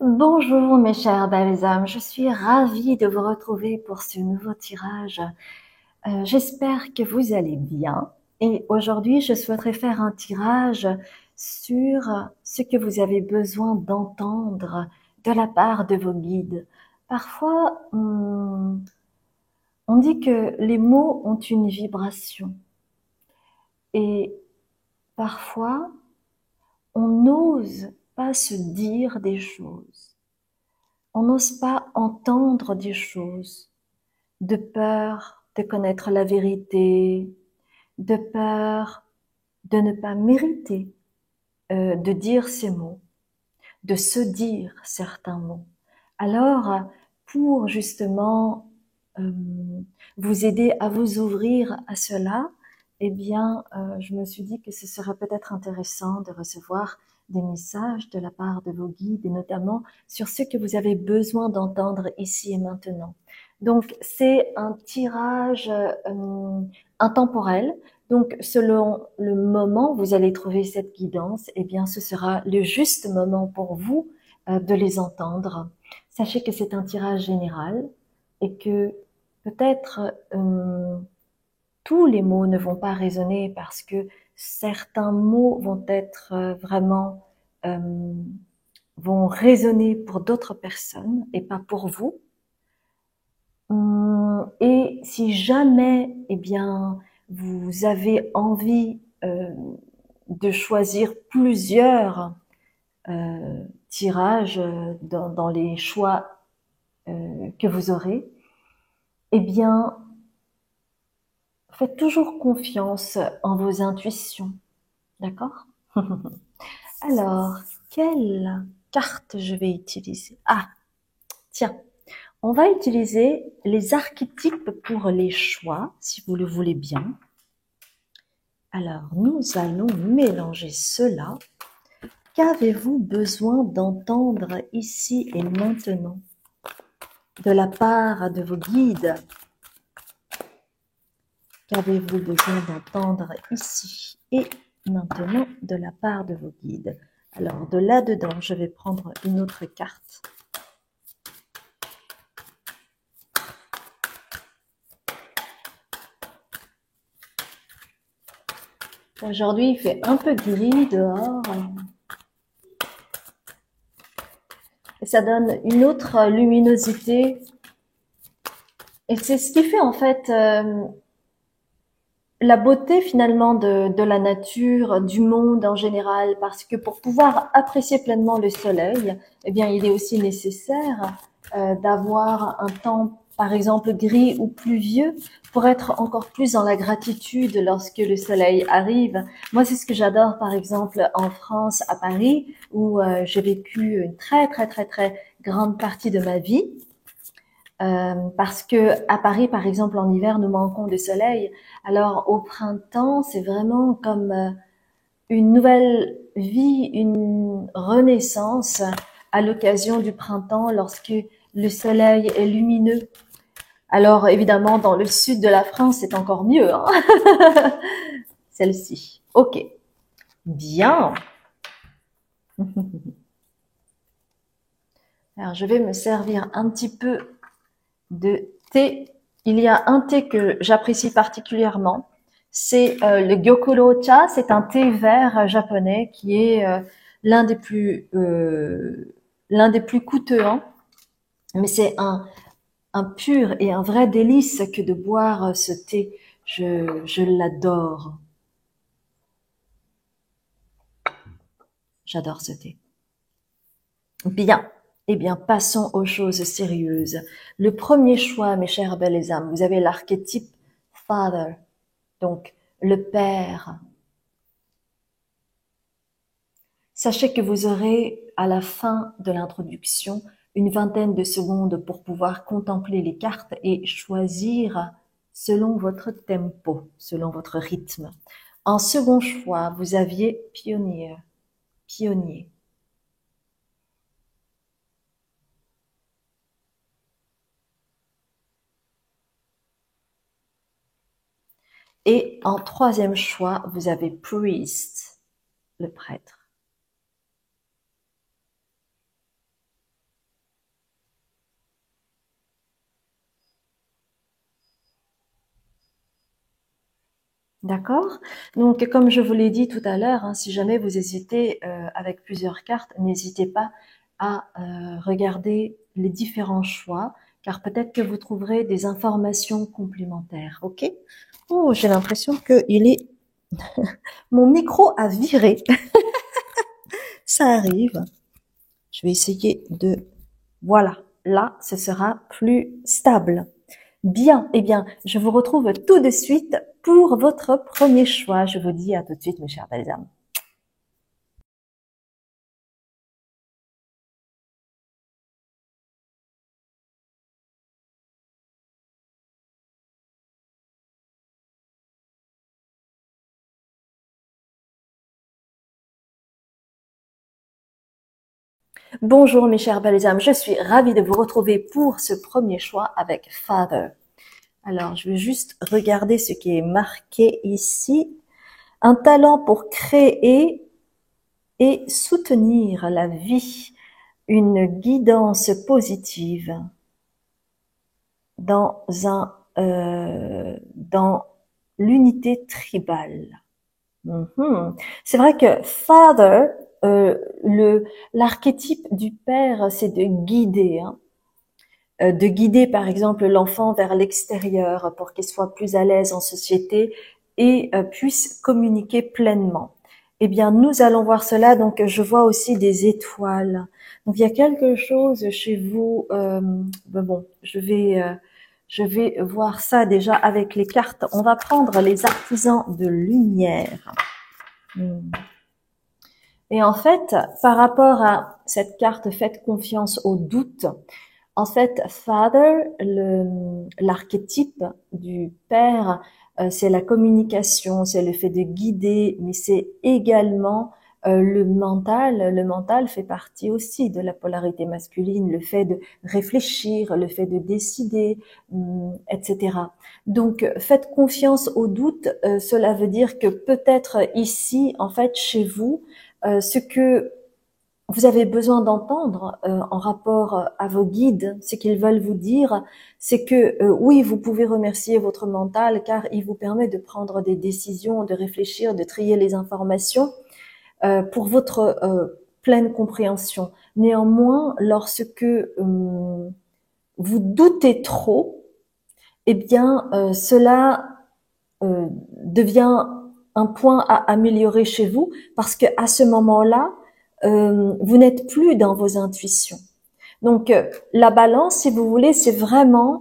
Bonjour mes chères belles âmes, je suis ravie de vous retrouver pour ce nouveau tirage. J'espère que vous allez bien et aujourd'hui je souhaiterais faire un tirage sur ce que vous avez besoin d'entendre de la part de vos guides. Parfois, on dit que les mots ont une vibration et parfois on n'ose pas se dire des choses. On n'ose pas entendre des choses, de peur de connaître la vérité, de peur de ne pas mériter de dire ces mots, de se dire certains mots. Alors, pour justement euh, vous aider à vous ouvrir à cela, eh bien, je me suis dit que ce serait peut-être intéressant de recevoir des messages de la part de vos guides et notamment sur ce que vous avez besoin d'entendre ici et maintenant. Donc, c'est un tirage intemporel. Donc, selon le moment où vous allez trouver cette guidance, eh bien, ce sera le juste moment pour vous de les entendre. Sachez que c'est un tirage général et que peut-être tous les mots ne vont pas résonner parce que certains mots vont être vraiment euh, vont résonner pour d'autres personnes et pas pour vous. Et si jamais, eh bien, vous avez envie de choisir plusieurs tirages dans les choix que vous aurez, eh bien, faites toujours confiance en vos intuitions, d'accord? Alors, quelle carte je vais utiliser? Ah, tiens, on va utiliser les archétypes pour les choix, si vous le voulez bien. Alors, nous allons mélanger cela. Qu'avez-vous besoin d'entendre ici et maintenant de la part de vos guides? Qu'avez-vous besoin d'entendre ici et maintenant de la part de vos guides? Alors, de là-dedans, je vais prendre une autre carte. Aujourd'hui, il fait un peu gris dehors. Et ça donne une autre luminosité. Et c'est ce qui fait en fait la beauté finalement de la nature, du monde en général, parce que pour pouvoir apprécier pleinement le soleil, eh bien, il est aussi nécessaire d'avoir un temps, par exemple, gris ou pluvieux, pour être encore plus dans la gratitude lorsque le soleil arrive. Moi, c'est ce que j'adore, par exemple, en France, à Paris, où j'ai vécu une très grande partie de ma vie. Parce que à Paris, par exemple, en hiver, nous manquons de soleil. Alors au printemps, c'est vraiment comme une nouvelle vie, une renaissance à l'occasion du printemps lorsque le soleil est lumineux. Alors évidemment, dans le sud de la France, c'est encore mieux, hein. Celle-ci. Ok. Bien. Alors je vais me servir un petit peu de thé. Il y a un thé que j'apprécie particulièrement. C'est le Gyokuro-cha. C'est un thé vert japonais qui est l'un des plus l'un des plus coûteux, hein. Mais c'est un pur et un vrai délice que de boire ce thé. Je l'adore. J'adore ce thé. Bien. Eh bien, passons aux choses sérieuses. Le premier choix, mes chères belles âmes, vous avez l'archétype Father. Donc, le Père. Sachez que vous aurez, à la fin de l'introduction, une vingtaine de secondes pour pouvoir contempler les cartes et choisir selon votre tempo, selon votre rythme. En second choix, vous aviez pionnier, pionnier. Et en troisième choix, vous avez priest, le prêtre. D'accord? Donc, comme je vous l'ai dit tout à l'heure, hein, si jamais vous hésitez avec plusieurs cartes, n'hésitez pas à regarder les différents choix, car peut-être que vous trouverez des informations complémentaires. Ok? Oh, j'ai l'impression que mon micro a viré. Ça arrive. Je vais essayer de, voilà. Là, ce sera plus stable. Bien, eh bien, je vous retrouve tout de suite pour votre premier choix. Je vous dis à tout de suite, mes chers belles âmes. Bonjour mes chers belles âmes, je suis ravie de vous retrouver pour ce premier choix avec Father. Alors, je vais juste regarder ce qui est marqué ici. Un talent pour créer et soutenir la vie, une guidance positive dans l'unité tribale. C'est vrai que Father, l'archétype du père, c'est de guider, hein. De guider par exemple l'enfant vers l'extérieur pour qu'il soit plus à l'aise en société et puisse communiquer pleinement. Eh bien, nous allons voir cela. Donc, je vois aussi des étoiles. Donc, il y a quelque chose chez vous. Bon, je vais voir ça déjà avec les cartes. On va prendre les artisans de lumière. Et en fait, par rapport à cette carte, faites confiance au doute. En fait, Father, l'archétype du père, c'est la communication, c'est le fait de guider, mais c'est également le mental. Le mental fait partie aussi de la polarité masculine, le fait de réfléchir, le fait de décider, etc. Donc, faites confiance au doute. Cela veut dire que peut-être ici, en fait, chez vous, ce que vous avez besoin d'entendre en rapport à vos guides, ce qu'ils veulent vous dire, c'est que oui, vous pouvez remercier votre mental car il vous permet de prendre des décisions, de réfléchir, de trier les informations pour votre pleine compréhension. Néanmoins, lorsque vous doutez trop, eh bien, cela devient un point à améliorer chez vous parce que à ce moment-là, vous n'êtes plus dans vos intuitions. Donc la balance, si vous voulez, c'est vraiment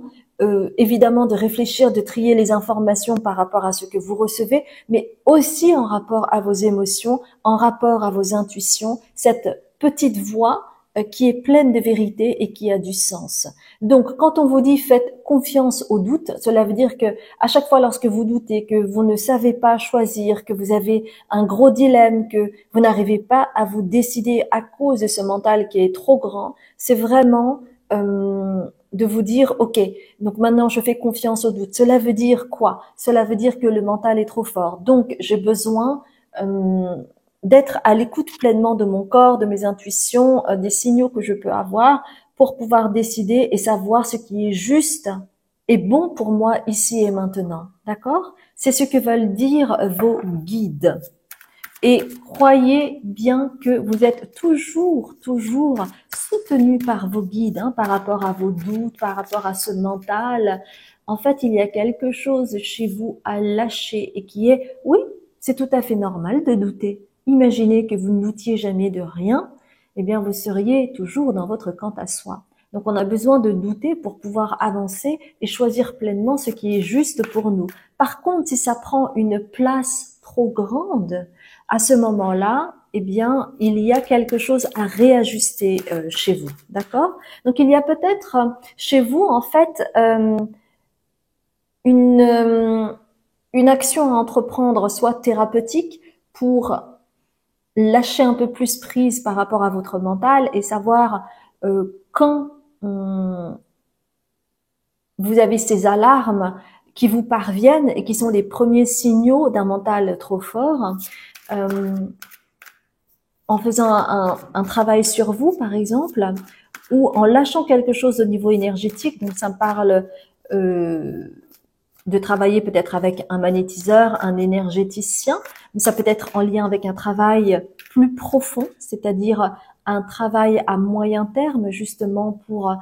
évidemment de réfléchir, de trier les informations par rapport à ce que vous recevez, mais aussi en rapport à vos émotions, en rapport à vos intuitions, cette petite voix qui est pleine de vérité et qui a du sens. Donc, quand on vous dit faites confiance au doute, cela veut dire que à chaque fois lorsque vous doutez, que vous ne savez pas choisir, que vous avez un gros dilemme, que vous n'arrivez pas à vous décider à cause de ce mental qui est trop grand, c'est vraiment de vous dire, ok, donc maintenant je fais confiance au doute. Cela veut dire quoi? Cela veut dire que le mental est trop fort. Donc j'ai besoin d'être à l'écoute pleinement de mon corps, de mes intuitions, des signaux que je peux avoir pour pouvoir décider et savoir ce qui est juste et bon pour moi ici et maintenant. D'accord? C'est ce que veulent dire vos guides. Et croyez bien que vous êtes toujours soutenu par vos guides, hein, par rapport à vos doutes, par rapport à ce mental. En fait, il y a quelque chose chez vous à lâcher et qui est, oui, c'est tout à fait normal de douter. Imaginez que vous ne doutiez jamais de rien, eh bien, vous seriez toujours dans votre quant à soi. Donc, on a besoin de douter pour pouvoir avancer et choisir pleinement ce qui est juste pour nous. Par contre, si ça prend une place trop grande, à ce moment-là, eh bien, il y a quelque chose à réajuster chez vous, d'accord? Donc, il y a peut-être chez vous, en fait, une, euh, une action à entreprendre, soit thérapeutique, pour lâcher un peu plus prise par rapport à votre mental et savoir quand vous avez ces alarmes qui vous parviennent et qui sont les premiers signaux d'un mental trop fort. Euh, en faisant un travail sur vous, par exemple, ou en lâchant quelque chose au niveau énergétique. Donc, ça me parle de travailler peut-être avec un magnétiseur, un énergéticien, mais ça peut être en lien avec un travail plus profond, c'est-à-dire un travail à moyen terme, justement pour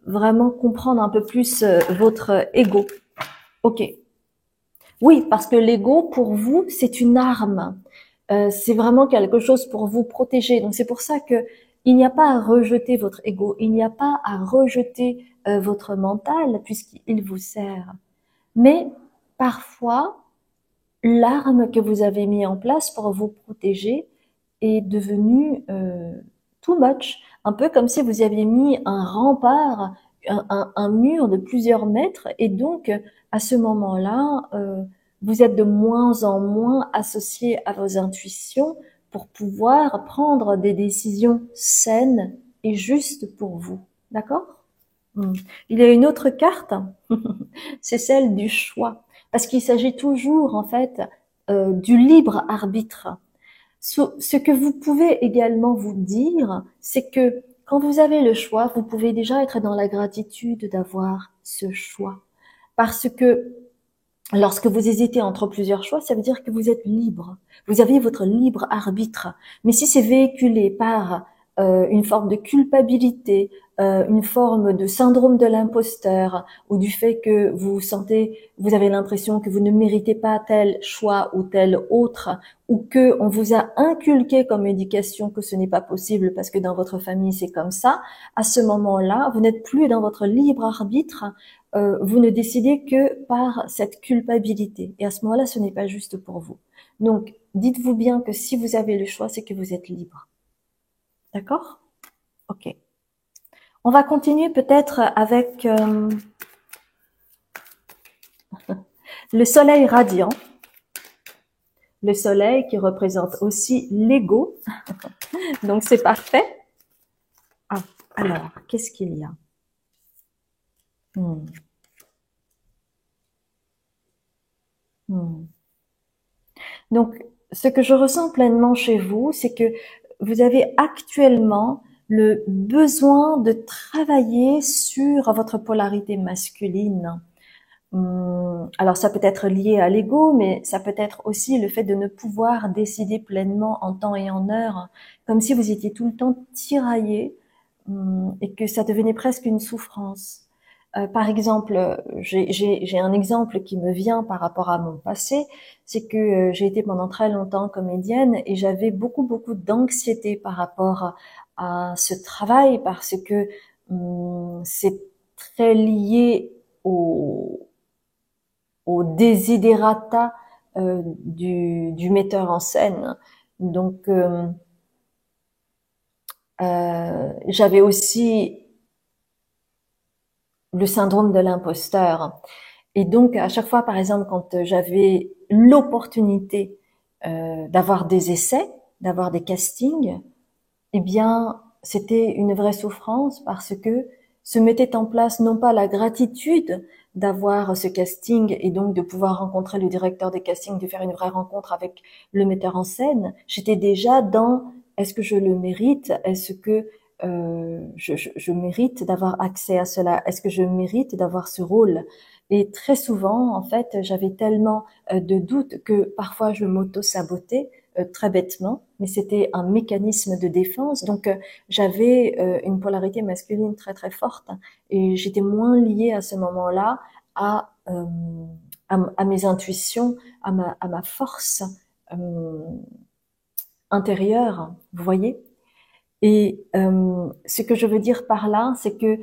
vraiment comprendre un peu plus votre ego. Ok. Oui, parce que l'ego, pour vous, c'est une arme. C'est vraiment quelque chose pour vous protéger. Donc c'est pour ça que il n'y a pas à rejeter votre ego, il n'y a pas à rejeter votre mental puisqu'il vous sert. Mais parfois, l'arme que vous avez mis en place pour vous protéger est devenue too much. Un peu comme si vous aviez mis un rempart, un mur de plusieurs mètres, et donc à ce moment-là, vous êtes de moins en moins associé à vos intuitions pour pouvoir prendre des décisions saines et justes pour vous. D'accord? Il y a une autre carte, c'est celle du choix, parce qu'il s'agit toujours en fait du libre arbitre. Ce que vous pouvez également vous dire, c'est que quand vous avez le choix, vous pouvez déjà être dans la gratitude d'avoir ce choix, parce que lorsque vous hésitez entre plusieurs choix, ça veut dire que vous êtes libre. Vous avez votre libre arbitre. Mais si c'est véhiculé par une forme de culpabilité, une forme de syndrome de l'imposteur, ou du fait que vous sentez, vous avez l'impression que vous ne méritez pas tel choix ou tel autre, ou que on vous a inculqué comme éducation que ce n'est pas possible parce que dans votre famille c'est comme ça, à ce moment-là, vous n'êtes plus dans votre libre arbitre, vous ne décidez que par cette culpabilité. Et à ce moment-là, ce n'est pas juste pour vous. Donc, dites-vous bien que si vous avez le choix, c'est que vous êtes libre. D'accord? Ok. On va continuer peut-être avec le soleil radiant. Le soleil qui représente aussi l'ego. Donc, c'est parfait. Ah, alors, qu'est-ce qu'il y a? Hmm. Hmm. Donc, ce que je ressens pleinement chez vous, c'est que vous avez actuellement le besoin de travailler sur votre polarité masculine. Alors ça peut être lié à l'ego, mais ça peut être aussi le fait de ne pouvoir décider pleinement en temps et en heure, comme si vous étiez tout le temps tiraillé et que ça devenait presque une souffrance. Par exemple, j'ai un exemple qui me vient par rapport à mon passé, c'est que j'ai été pendant très longtemps comédienne et j'avais beaucoup d'anxiété par rapport à ce travail parce que c'est très lié au desiderata du metteur en scène. Donc, j'avais aussi le syndrome de l'imposteur. Et donc, à chaque fois, par exemple, quand j'avais l'opportunité d'avoir des essais, d'avoir des castings, eh bien, c'était une vraie souffrance parce que se mettait en place non pas la gratitude d'avoir ce casting et donc de pouvoir rencontrer le directeur des castings, de faire une vraie rencontre avec le metteur en scène. J'étais déjà dans est-ce que je le mérite? Est-ce que je mérite d'avoir accès à cela? Est-ce que je mérite d'avoir ce rôle? Et très souvent, en fait, j'avais tellement de doutes que parfois je m'auto-sabotais très bêtement, mais c'était un mécanisme de défense. Donc j'avais une polarité masculine très forte et j'étais moins liée à ce moment-là à, à mes intuitions, à ma force euh, intérieure, vous voyez. Et ce que je veux dire par là, c'est que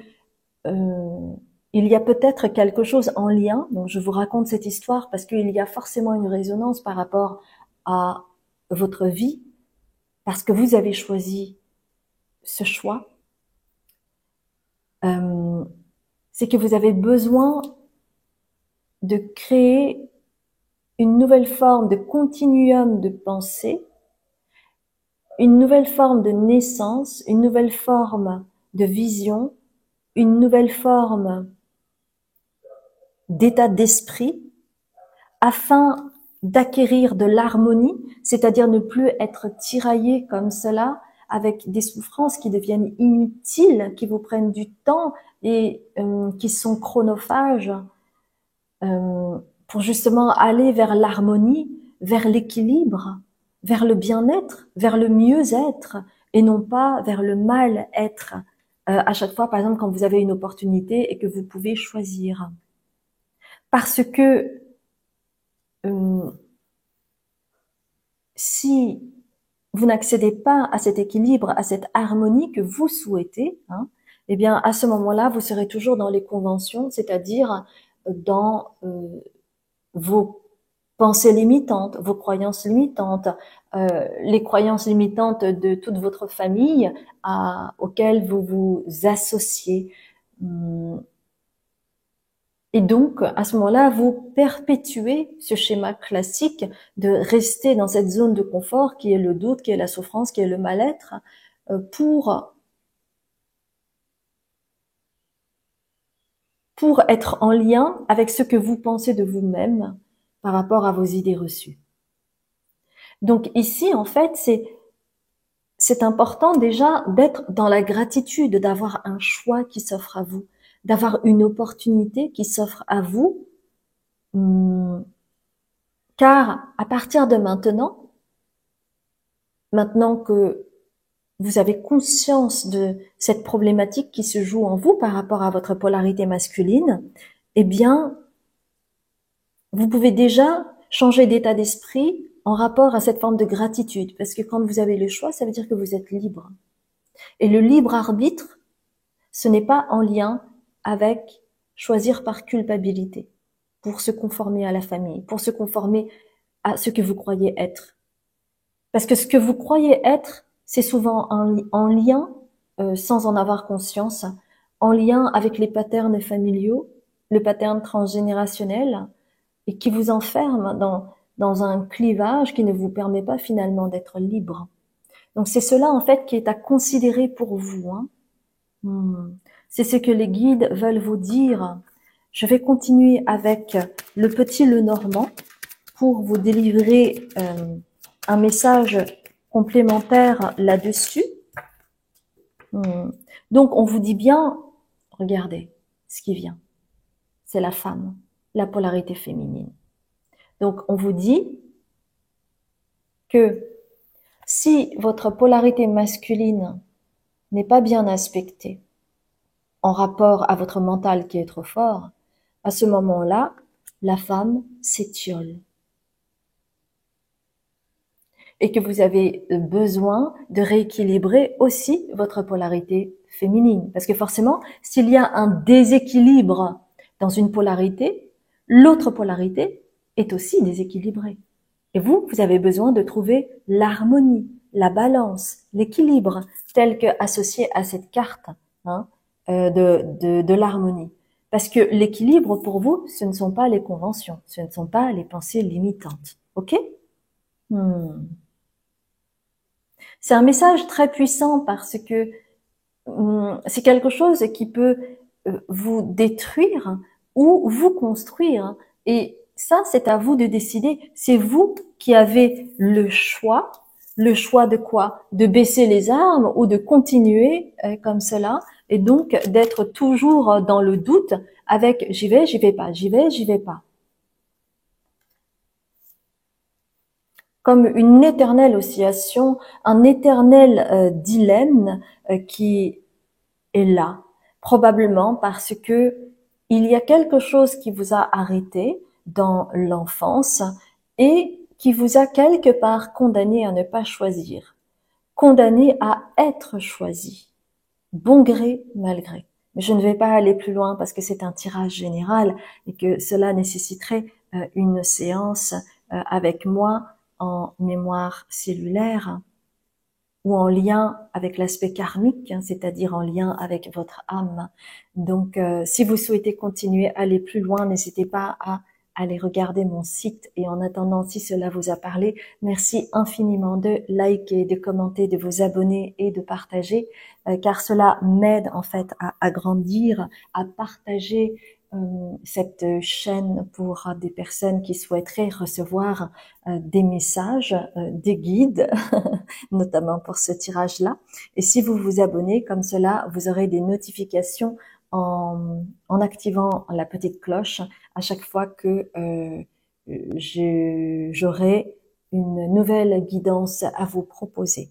il y a peut-être quelque chose en lien. Donc je vous raconte cette histoire parce qu'il y a forcément une résonance par rapport à votre vie, parce que vous avez choisi ce choix, c'est que vous avez besoin de créer une nouvelle forme de continuum de pensée, une nouvelle forme de naissance, une nouvelle forme de vision, une nouvelle forme d'état d'esprit, afin d'acquérir de l'harmonie, c'est-à-dire ne plus être tiraillé comme cela avec des souffrances qui deviennent inutiles, qui vous prennent du temps et qui sont chronophages. pour justement aller vers l'harmonie, vers l'équilibre, vers le bien-être, vers le mieux-être, et non pas vers le mal-être. À chaque fois, par exemple, quand vous avez une opportunité et que vous pouvez choisir. Parce que si vous n'accédez pas à cet équilibre, à cette harmonie que vous souhaitez, hein, eh bien, à ce moment-là, vous serez toujours dans les conventions, c'est-à-dire dans vos pensées limitantes, vos croyances limitantes, les croyances limitantes de toute votre famille auxquelles vous vous associez. Et donc, à ce moment-là, vous perpétuez ce schéma classique de rester dans cette zone de confort qui est le doute, qui est la souffrance, qui est le mal-être, pour être en lien avec ce que vous pensez de vous-même par rapport à vos idées reçues. Donc ici, en fait, c'est important déjà d'être dans la gratitude, d'avoir un choix qui s'offre à vous, d'avoir une opportunité qui s'offre à vous, car à partir de maintenant que vous avez conscience de cette problématique qui se joue en vous par rapport à votre polarité masculine, eh bien, vous pouvez déjà changer d'état d'esprit en rapport à cette forme de gratitude. Parce que quand vous avez le choix, ça veut dire que vous êtes libre. Et le libre arbitre, ce n'est pas en lien avec choisir par culpabilité, pour se conformer à la famille, pour se conformer à ce que vous croyez être. Parce que ce que vous croyez être, c'est souvent en lien, sans en avoir conscience, en lien avec les patterns familiaux, le pattern transgénérationnel, et qui vous enferme dans un clivage qui ne vous permet pas finalement d'être libre. Donc c'est cela en fait qui est à considérer pour vous. Hein. C'est ce que les guides veulent vous dire. Je vais continuer avec le petit Lenormand pour vous délivrer un message complémentaire là-dessus. Donc on vous dit bien, regardez ce qui vient. C'est la femme, la polarité féminine. Donc on vous dit que si votre polarité masculine n'est pas bien aspectée en rapport à votre mental qui est trop fort, à ce moment-là, la femme s'étiole. Et que vous avez besoin de rééquilibrer aussi votre polarité féminine. Parce que forcément, s'il y a un déséquilibre dans une polarité, l'autre polarité est aussi déséquilibrée. Et vous avez besoin de trouver l'harmonie, la balance, l'équilibre, tel que associé à cette carte hein, de l'harmonie. Parce que l'équilibre, pour vous, ce ne sont pas les conventions, ce ne sont pas les pensées limitantes. Ok C'est un message très puissant parce que c'est quelque chose qui peut vous détruire ou vous construire. Et ça, c'est à vous de décider. C'est vous qui avez le choix. Le choix de quoi? De baisser les armes ou de continuer comme cela et donc d'être toujours dans le doute avec j'y vais pas, j'y vais pas. Comme une éternelle oscillation, un éternel dilemme qui est là, probablement parce que il y a quelque chose qui vous a arrêté dans l'enfance et qui vous a quelque part condamné à ne pas choisir, condamné à être choisi, bon gré, mal gré. Mais je ne vais pas aller plus loin parce que c'est un tirage général et que cela nécessiterait une séance avec moi en mémoire cellulaire ou en lien avec l'aspect karmique, hein, c'est-à-dire en lien avec votre âme. Donc, si vous souhaitez continuer à aller plus loin, n'hésitez pas à aller regarder mon site. Et en attendant, si cela vous a parlé, merci infiniment de liker, de commenter, de vous abonner et de partager, car cela m'aide en fait à grandir, à partager cette chaîne pour des personnes qui souhaiteraient recevoir des messages, des guides, notamment pour ce tirage-là. Et si vous vous abonnez comme cela, vous aurez des notifications en activant la petite cloche à chaque fois que j'aurai une nouvelle guidance à vous proposer.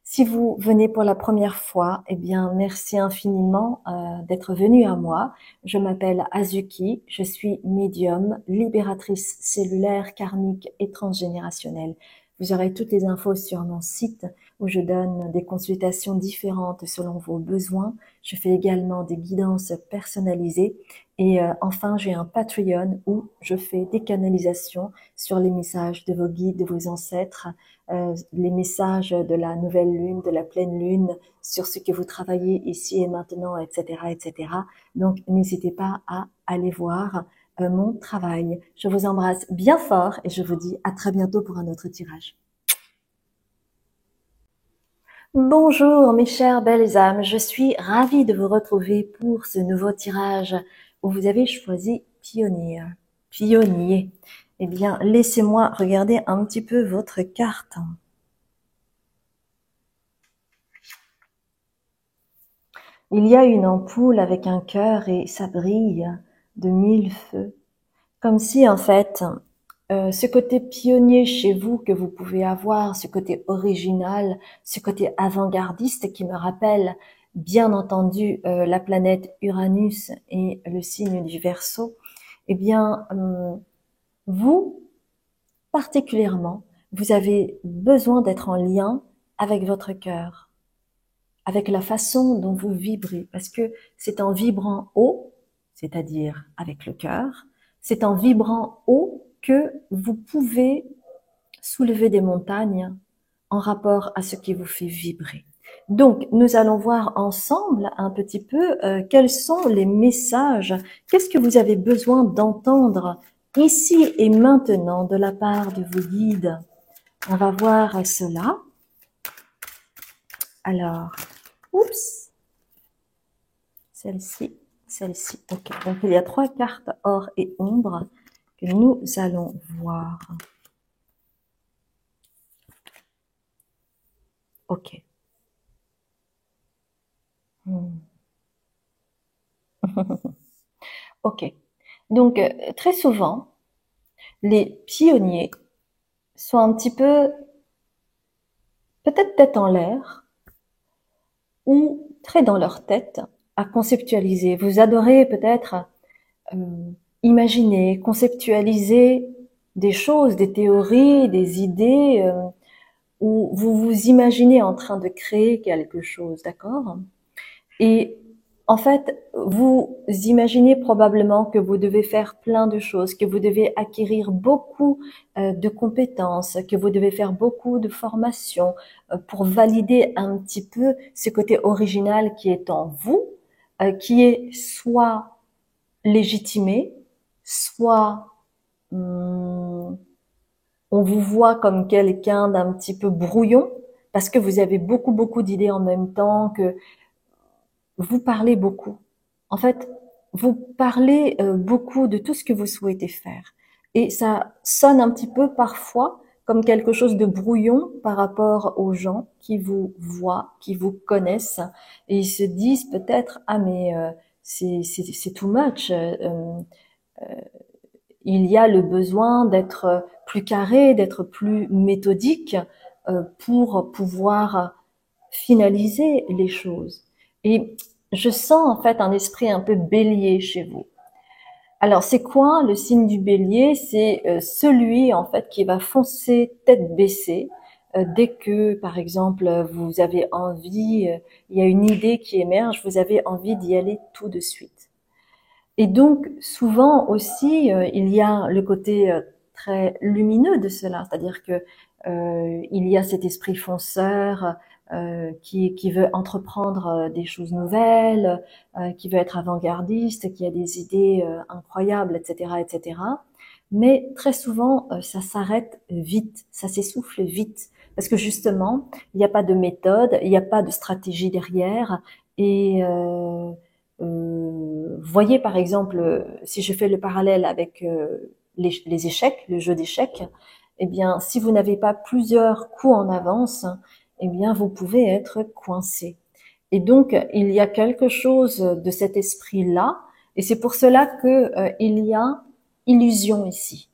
Si vous venez pour la première fois, eh bien, merci infiniment d'être venu à moi. Je m'appelle Azuki, je suis médium, libératrice cellulaire, karmique et transgénérationnelle. Vous aurez toutes les infos sur mon site où je donne des consultations différentes selon vos besoins. Je fais également des guidances personnalisées. Et enfin, j'ai un Patreon où je fais des canalisations sur les messages de vos guides, de vos ancêtres, les messages de la nouvelle lune, de la pleine lune, sur ce que vous travaillez ici et maintenant, etc., etc. Donc, n'hésitez pas à aller voir mon travail. Je vous embrasse bien fort et je vous dis à très bientôt pour un autre tirage. Bonjour mes chères belles âmes, je suis ravie de vous retrouver pour ce nouveau tirage où vous avez choisi pionnier. Pionnier. Eh bien, laissez-moi regarder un petit peu votre carte. Il y a une ampoule avec un cœur et ça brille de 1000 feux. Comme si, en fait, ce côté pionnier chez vous que vous pouvez avoir, ce côté original, ce côté avant-gardiste qui me rappelle, bien entendu, la planète Uranus et le signe du Verseau, eh bien, vous, particulièrement, vous avez besoin d'être en lien avec votre cœur, avec la façon dont vous vibrez, parce que c'est en vibrant haut, c'est-à-dire avec le cœur, c'est en vibrant haut que vous pouvez soulever des montagnes en rapport à ce qui vous fait vibrer. Donc, nous allons voir ensemble un petit peu quels sont les messages, qu'est-ce que vous avez besoin d'entendre ici et maintenant de la part de vos guides. On va voir cela. Alors, oups, celle-ci, celle-ci. Ok, donc il y a 3 cartes or et ombre que nous allons voir. Ok. Ok. Donc, très souvent, les pionniers sont un petit peu, peut-être tête en l'air, ou très dans leur tête, à conceptualiser. Vous adorez peut-être euh, imaginer, conceptualiser des choses, des théories, des idées, où vous vous imaginez en train de créer quelque chose, d'accord? Et en fait, vous imaginez probablement que vous devez faire plein de choses, que vous devez acquérir beaucoup de compétences, que vous devez faire beaucoup de formations pour valider un petit peu ce côté original qui est en vous, qui est soit légitimé, soit hum, on vous voit comme quelqu'un d'un petit peu brouillon parce que vous avez beaucoup d'idées en même temps, que vous parlez beaucoup. En fait, vous parlez beaucoup de tout ce que vous souhaitez faire. Et ça sonne un petit peu parfois comme quelque chose de brouillon par rapport aux gens qui vous voient, qui vous connaissent. Et ils se disent peut-être, ah mais c'est too much. Il y a le besoin d'être plus carré, d'être plus méthodique pour pouvoir finaliser les choses. Et je sens en fait un esprit un peu bélier chez vous. Alors c'est quoi le signe du bélier? C'est celui en fait qui va foncer tête baissée dès que par exemple vous avez envie, il y a une idée qui émerge, vous avez envie d'y aller tout de suite. Et donc souvent aussi il y a le côté très lumineux de cela, c'est-à-dire que il y a cet esprit fonceur qui veut entreprendre des choses nouvelles, qui veut être avant-gardiste, qui a des idées incroyables, etc., etc. Mais très souvent, ça s'arrête vite, ça s'essouffle vite, parce que justement, il n'y a pas de méthode, il n'y a pas de stratégie derrière. Et voyez par exemple, si je fais le parallèle avec les échecs, le jeu d'échecs, eh bien, si vous n'avez pas plusieurs coups en avance, eh bien, vous pouvez être coincé. Et donc, il y a quelque chose de cet esprit-là, et c'est pour cela que il y a illusion ici.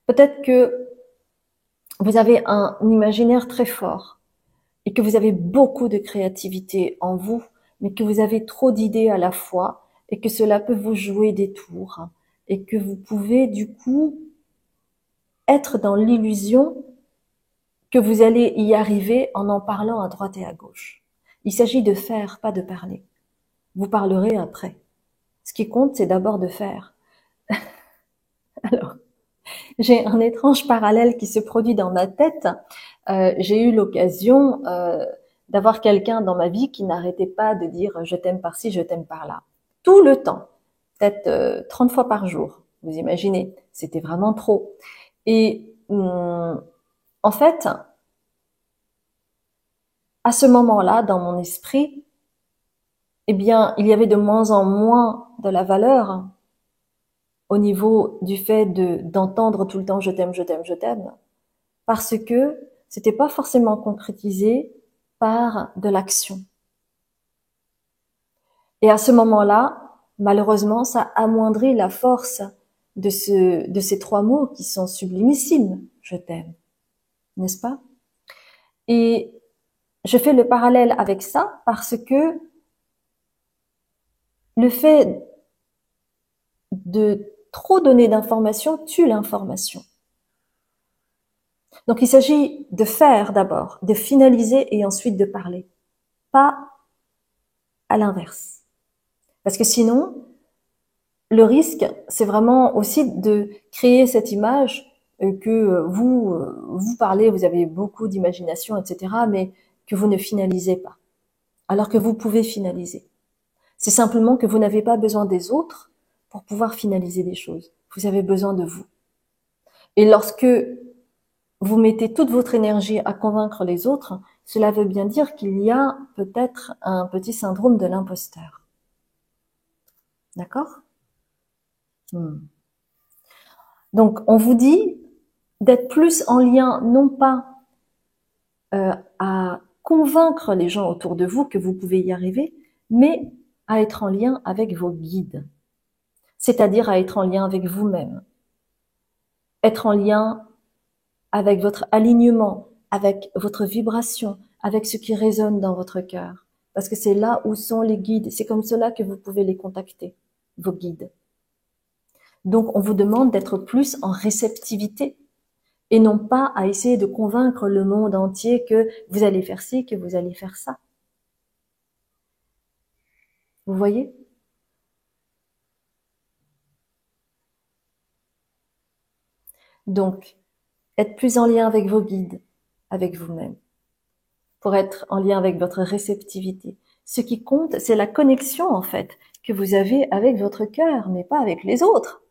Peut-être que vous avez un imaginaire très fort et que vous avez beaucoup de créativité en vous, mais que vous avez trop d'idées à la fois et que cela peut vous jouer des tours et que vous pouvez du coup être dans l'illusion que vous allez y arriver en parlant à droite et à gauche. Il s'agit de faire, pas de parler. Vous parlerez après. Ce qui compte, c'est d'abord de faire. Alors, j'ai un étrange parallèle qui se produit dans ma tête. J'ai eu l'occasion d'avoir quelqu'un dans ma vie qui n'arrêtait pas de dire je t'aime par-ci, je t'aime par-là. Tout le temps. Peut-être 30 fois par jour. Vous imaginez, c'était vraiment trop. Et en fait, à ce moment-là, dans mon esprit, eh bien, il y avait de moins en moins de la valeur au niveau du fait d'entendre tout le temps je t'aime, je t'aime, je t'aime, parce que c'était pas forcément concrétisé par de l'action. Et à ce moment-là, malheureusement, ça amoindrit la force de ces trois mots qui sont sublimissimes. Je t'aime. N'est-ce pas? Et je fais le parallèle avec ça parce que le fait de trop donner d'informations tue l'information. Donc il s'agit de faire d'abord, de finaliser et ensuite de parler. Pas à l'inverse. Parce que sinon, le risque, c'est vraiment aussi de créer cette image que vous parlez, vous avez beaucoup d'imagination, etc., mais que vous ne finalisez pas. Alors que vous pouvez finaliser. C'est simplement que vous n'avez pas besoin des autres pour pouvoir finaliser des choses. Vous avez besoin de vous. Et lorsque vous mettez toute votre énergie à convaincre les autres, cela veut bien dire qu'il y a peut-être un petit syndrome de l'imposteur. D'accord? Donc, on vous dit d'être plus en lien, non pas à convaincre les gens autour de vous que vous pouvez y arriver, mais à être en lien avec vos guides, c'est-à-dire à être en lien avec vous-même, être en lien avec votre alignement, avec votre vibration, avec ce qui résonne dans votre cœur, parce que c'est là où sont les guides, c'est comme cela que vous pouvez les contacter, vos guides. Donc, on vous demande d'être plus en réceptivité et non pas à essayer de convaincre le monde entier que vous allez faire ci, que vous allez faire ça. Vous voyez? Donc, être plus en lien avec vos guides, avec vous-même, pour être en lien avec votre réceptivité. Ce qui compte, c'est la connexion, en fait, que vous avez avec votre cœur, mais pas avec les autres.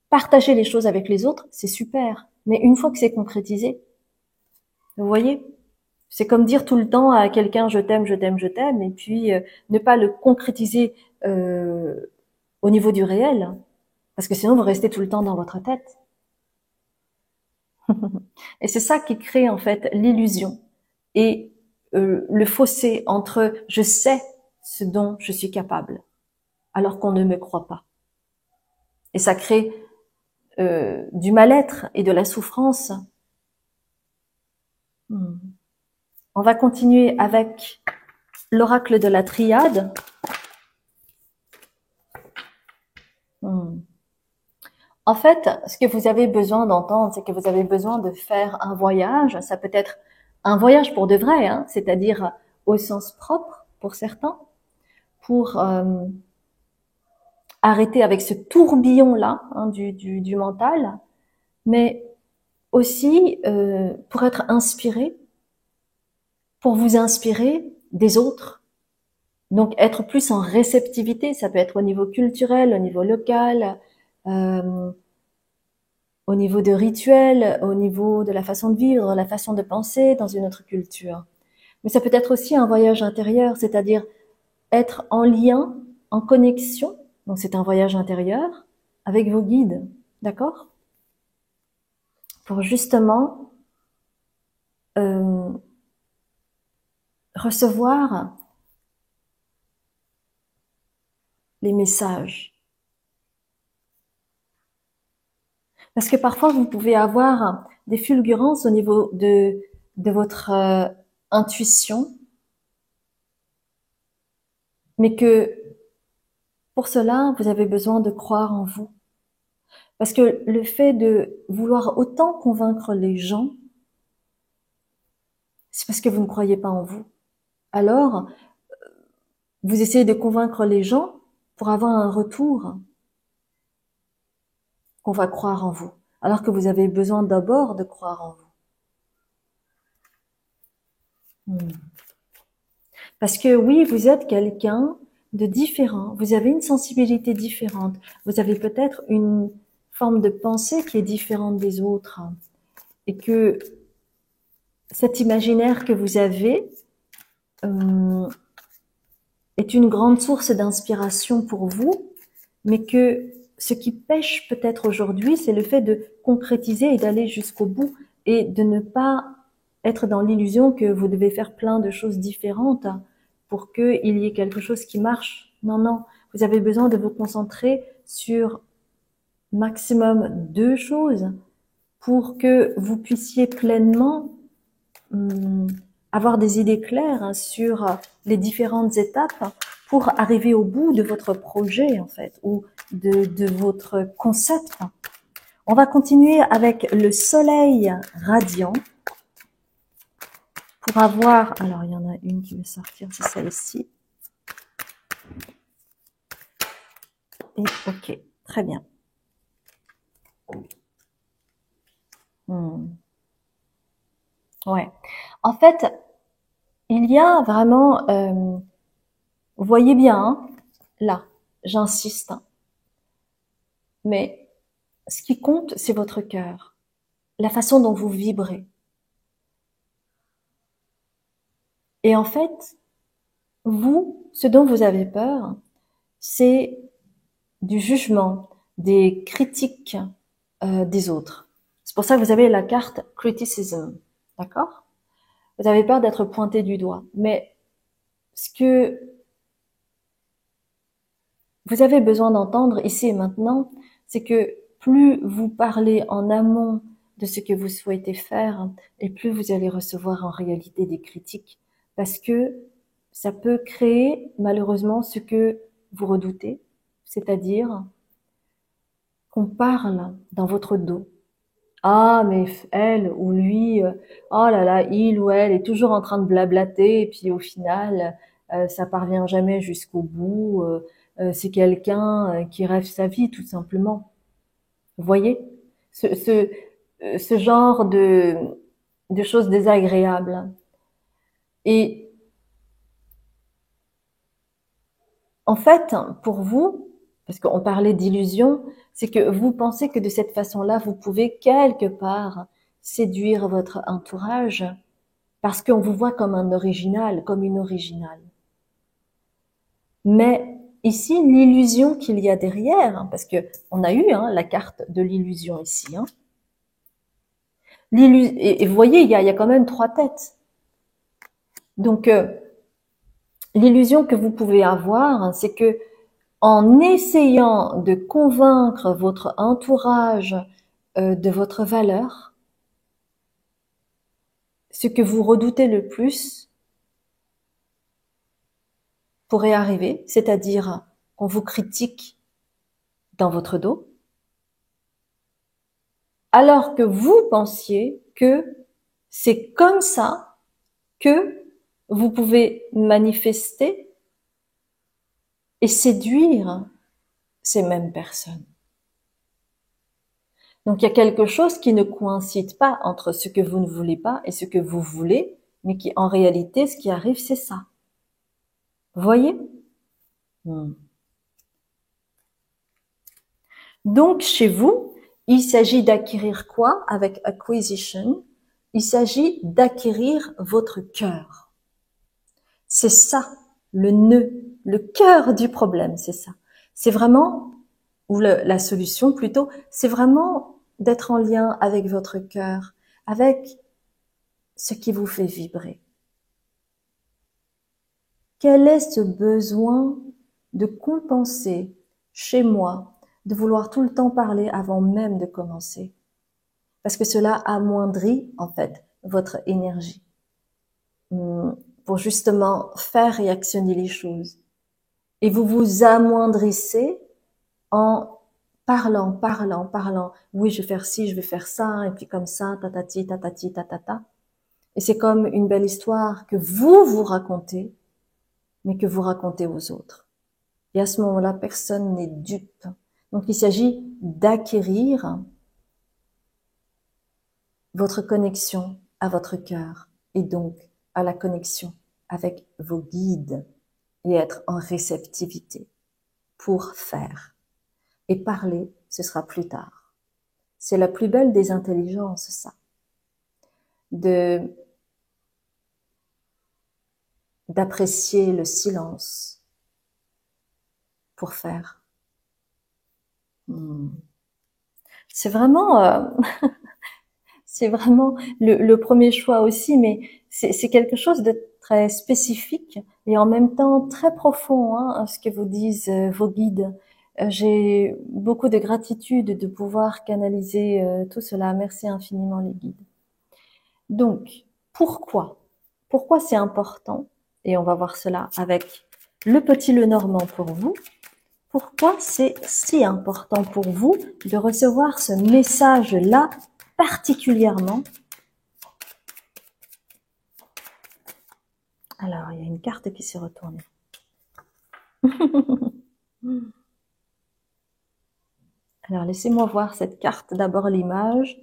Partager les choses avec les autres, c'est super. Mais une fois que c'est concrétisé, vous voyez? C'est comme dire tout le temps à quelqu'un je t'aime, je t'aime, je t'aime, et puis ne pas le concrétiser au niveau du réel, parce que sinon vous restez tout le temps dans votre tête. Et c'est ça qui crée en fait l'illusion et le fossé entre je sais ce dont je suis capable, alors qu'on ne me croit pas. Et ça crée du mal-être et de la souffrance. On va continuer avec l'oracle de la triade. En fait, ce que vous avez besoin d'entendre, c'est que vous avez besoin de faire un voyage. Ça peut être un voyage pour de vrai, hein, c'est-à-dire au sens propre pour certains, pour arrêter avec ce tourbillon-là hein, du mental, mais aussi pour être inspiré, pour vous inspirer des autres. Donc être plus en réceptivité, ça peut être au niveau culturel, au niveau local, euh, au niveau de rituels, au niveau de la façon de vivre, la façon de penser dans une autre culture. Mais ça peut être aussi un voyage intérieur, c'est-à-dire être en lien, en connexion, donc c'est un voyage intérieur, avec vos guides, d'accord? Pour justement recevoir les messages. Parce que parfois, vous pouvez avoir des fulgurances au niveau de votre intuition, mais que pour cela, vous avez besoin de croire en vous. Parce que le fait de vouloir autant convaincre les gens, c'est parce que vous ne croyez pas en vous. Alors, vous essayez de convaincre les gens pour avoir un retour qu'on va croire en vous. Alors que vous avez besoin d'abord de croire en vous. Parce que oui, vous êtes quelqu'un de différent. Vous avez une sensibilité différente. Vous avez peut-être une forme de pensée qui est différente des autres. Et que cet imaginaire que vous avez est une grande source d'inspiration pour vous, mais que ce qui pêche peut-être aujourd'hui, c'est le fait de concrétiser et d'aller jusqu'au bout et de ne pas être dans l'illusion que vous devez faire plein de choses différentes pour qu'il y ait quelque chose qui marche. Non, non, vous avez besoin de vous concentrer sur maximum 2 choses pour que vous puissiez pleinement avoir des idées claires sur les différentes étapes pour arriver au bout de votre projet, en fait, ou de votre concept. On va continuer avec le soleil radiant pour avoir... Alors, il y en a une qui va sortir, c'est celle-ci. Et ok, très bien. Ouais. En fait, il y a vraiment... vous voyez bien, hein, là, j'insiste, hein, mais ce qui compte, c'est votre cœur, la façon dont vous vibrez. Et en fait, vous, ce dont vous avez peur, c'est du jugement, des critiques des autres. C'est pour ça que vous avez la carte criticism, d'accord? Vous avez peur d'être pointé du doigt. Mais ce que vous avez besoin d'entendre ici et maintenant, c'est que plus vous parlez en amont de ce que vous souhaitez faire, et plus vous allez recevoir en réalité des critiques. Parce que ça peut créer malheureusement ce que vous redoutez, c'est-à-dire qu'on parle dans votre dos. Ah, mais elle ou lui, oh là là, il ou elle est toujours en train de blablater, et puis au final, ça parvient jamais jusqu'au bout. C'est quelqu'un qui rêve sa vie, tout simplement. Vous voyez, ce genre de choses désagréables. Et en fait, pour vous, parce qu'on parlait d'illusion, c'est que vous pensez que de cette façon-là, vous pouvez quelque part séduire votre entourage parce qu'on vous voit comme un original, comme une originale. Mais ici, l'illusion qu'il y a derrière, parce que on a eu la carte de l'illusion ici. Et vous voyez, il y a quand même 3 têtes. Donc, l'illusion que vous pouvez avoir, c'est que en essayant de convaincre votre entourage de votre valeur, ce que vous redoutez le plus pourrait arriver, c'est-à-dire qu'on vous critique dans votre dos, alors que vous pensiez que c'est comme ça que vous pouvez manifester et séduire ces mêmes personnes. Donc il y a quelque chose qui ne coïncide pas entre ce que vous ne voulez pas et ce que vous voulez, mais qui en réalité, ce qui arrive, c'est ça. Vous voyez? Donc chez vous, il s'agit d'acquérir quoi avec acquisition? Il s'agit d'acquérir votre cœur. C'est ça, le nœud, le cœur du problème, c'est ça. C'est vraiment, ou la solution plutôt, c'est vraiment d'être en lien avec votre cœur, avec ce qui vous fait vibrer. Quel est ce besoin de compenser chez moi, de vouloir tout le temps parler avant même de commencer? Parce que cela amoindrit, en fait, votre énergie. Pour justement faire réactionner les choses. Et vous vous amoindrissez en parlant. Oui, je vais faire ci, je vais faire ça, et puis comme ça, tatati, tatati, tatata. Et c'est comme une belle histoire que vous vous racontez, mais que vous racontez aux autres. Et à ce moment-là, personne n'est dupe. Donc il s'agit d'acquérir votre connexion à votre cœur, et donc à la connexion avec vos guides, et être en réceptivité pour faire. Et parler, ce sera plus tard. C'est la plus belle des intelligences, ça. D'apprécier le silence pour faire. C'est vraiment, c'est vraiment le premier choix aussi, mais c'est quelque chose de très spécifique et en même temps très profond, hein, ce que vous disent vos guides. J'ai beaucoup de gratitude de pouvoir canaliser tout cela. Merci infiniment les guides. Donc, pourquoi? Pourquoi c'est important? Et on va voir cela avec le petit Lenormand pour vous. Pourquoi c'est si important pour vous de recevoir ce message-là particulièrement? Alors, il y a une carte qui s'est retournée. Alors, laissez-moi voir cette carte, d'abord l'image.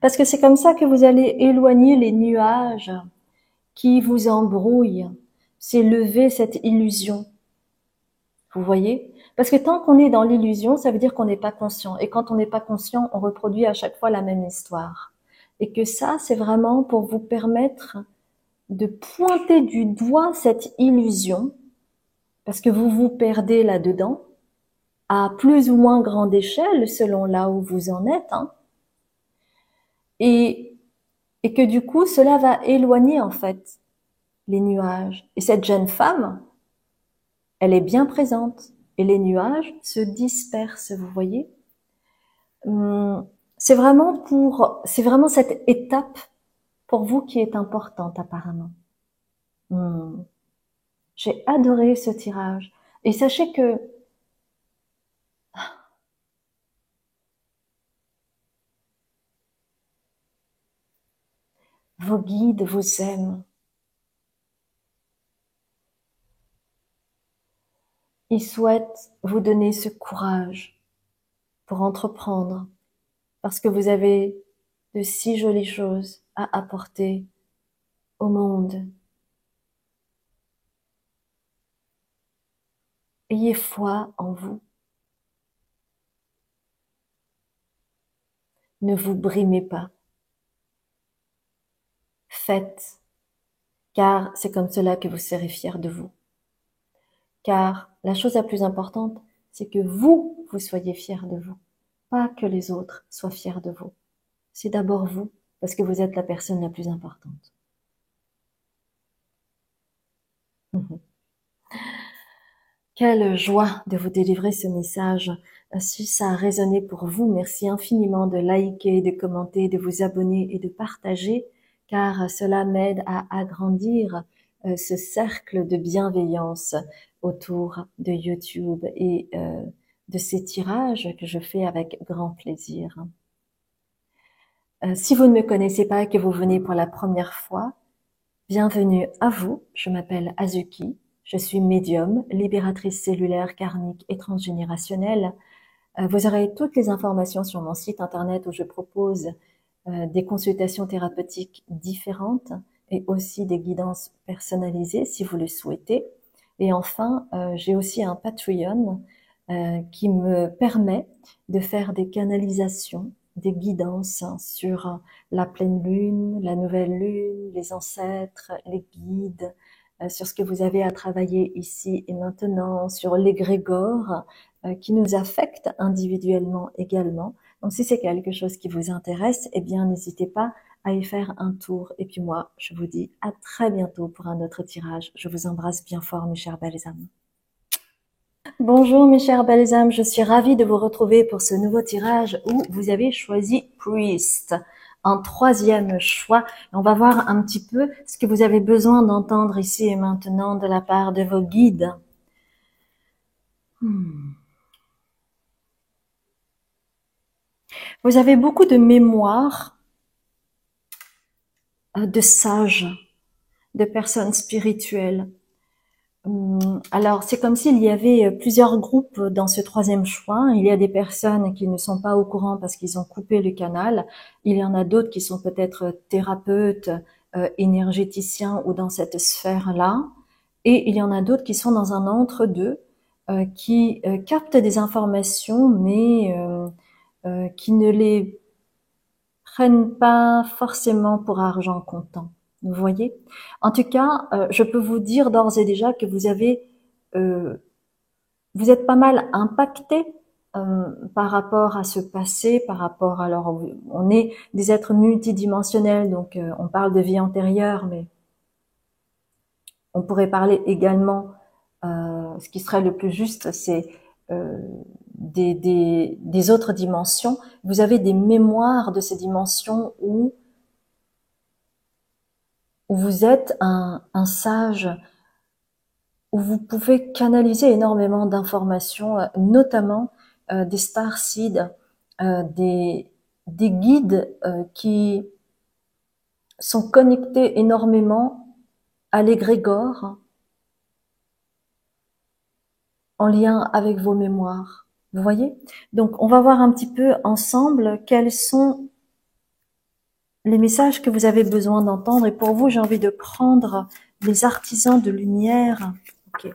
Parce que c'est comme ça que vous allez éloigner les nuages qui vous embrouillent. C'est lever cette illusion. Vous voyez? Parce que tant qu'on est dans l'illusion, ça veut dire qu'on n'est pas conscient. Et quand on n'est pas conscient, on reproduit à chaque fois la même histoire. Et que ça, c'est vraiment pour vous permettre de pointer du doigt cette illusion, parce que vous vous perdez là-dedans, à plus ou moins grande échelle, selon là où vous en êtes, hein. Et que du coup, cela va éloigner, en fait, les nuages. Et cette jeune femme, elle est bien présente. Et les nuages se dispersent, vous voyez? C'est vraiment cette étape pour vous qui est importante, apparemment. J'ai adoré ce tirage. Et sachez que vos guides vous aiment. Ils souhaitent vous donner ce courage pour entreprendre, parce que vous avez de si jolies choses à apporter au monde. Ayez foi en vous. Ne vous brimez pas. Faites, car c'est comme cela que vous serez fiers de vous. Car la chose la plus importante, c'est que vous soyez fiers de vous, pas que les autres soient fiers de vous. C'est d'abord vous, parce que vous êtes la personne la plus importante. Quelle joie de vous délivrer ce message. Si ça a résonné pour vous, merci infiniment de liker, de commenter, de vous abonner et de partager, car cela m'aide à agrandir ce cercle de bienveillance autour de YouTube et de ces tirages que je fais avec grand plaisir. Si vous ne me connaissez pas et que vous venez pour la première fois, bienvenue à vous. Je m'appelle Azuki. Je suis médium, libératrice cellulaire, karmique et transgénérationnelle. Vous aurez toutes les informations sur mon site internet où je propose des consultations thérapeutiques différentes et aussi des guidances personnalisées si vous le souhaitez. Et enfin, j'ai aussi un Patreon qui me permet de faire des canalisations, des guidances sur la pleine lune, la nouvelle lune, les ancêtres, les guides, sur ce que vous avez à travailler ici et maintenant, sur l'égrégore qui nous affecte individuellement également. Donc si c'est quelque chose qui vous intéresse, eh bien n'hésitez pas à y faire un tour. Et puis moi, je vous dis à très bientôt pour un autre tirage. Je vous embrasse bien fort, mes chers belles âmes. Bonjour mes chers belles âmes, je suis ravie de vous retrouver pour ce nouveau tirage où vous avez choisi Priest, un troisième choix. On va voir un petit peu ce que vous avez besoin d'entendre ici et maintenant de la part de vos guides. Vous avez beaucoup de mémoire de sages, de personnes spirituelles. Alors, c'est comme s'il y avait plusieurs groupes dans ce troisième choix. Il y a des personnes qui ne sont pas au courant parce qu'ils ont coupé le canal. Il y en a d'autres qui sont peut-être thérapeutes, énergéticiens ou dans cette sphère-là. Et il y en a d'autres qui sont dans un entre-deux, qui captent des informations, mais qui ne les prennent pas forcément pour argent comptant. Vous voyez? En tout cas, je peux vous dire d'ores et déjà que vous êtes pas mal impacté par rapport à ce passé, par rapport alors on est des êtres multidimensionnels, donc on parle de vie antérieure, mais on pourrait parler également, ce qui serait le plus juste, c'est des autres dimensions. Vous avez des mémoires de ces dimensions où vous êtes un sage, où vous pouvez canaliser énormément d'informations, notamment des starseeds, des guides qui sont connectés énormément à l'égrégore en lien avec vos mémoires. Vous voyez? Donc, on va voir un petit peu ensemble quels sont les messages que vous avez besoin d'entendre. Et pour vous, j'ai envie de prendre les artisans de lumière. Ok.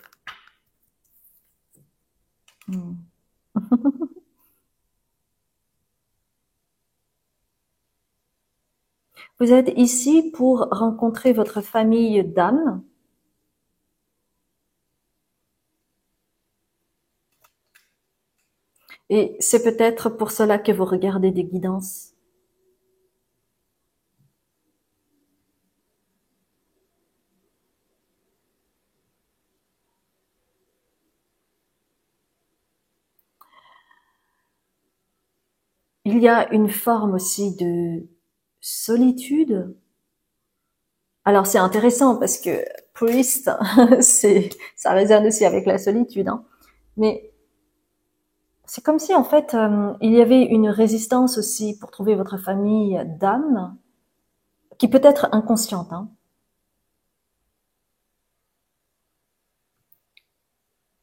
Vous êtes ici pour rencontrer votre famille d'âme. Et c'est peut-être pour cela que vous regardez des guidances. Il y a une forme aussi de solitude. Alors c'est intéressant parce que priest, ça résonne aussi avec la solitude, hein. Mais c'est comme si en fait il y avait une résistance aussi pour trouver votre famille d'âme, qui peut être inconsciente, hein.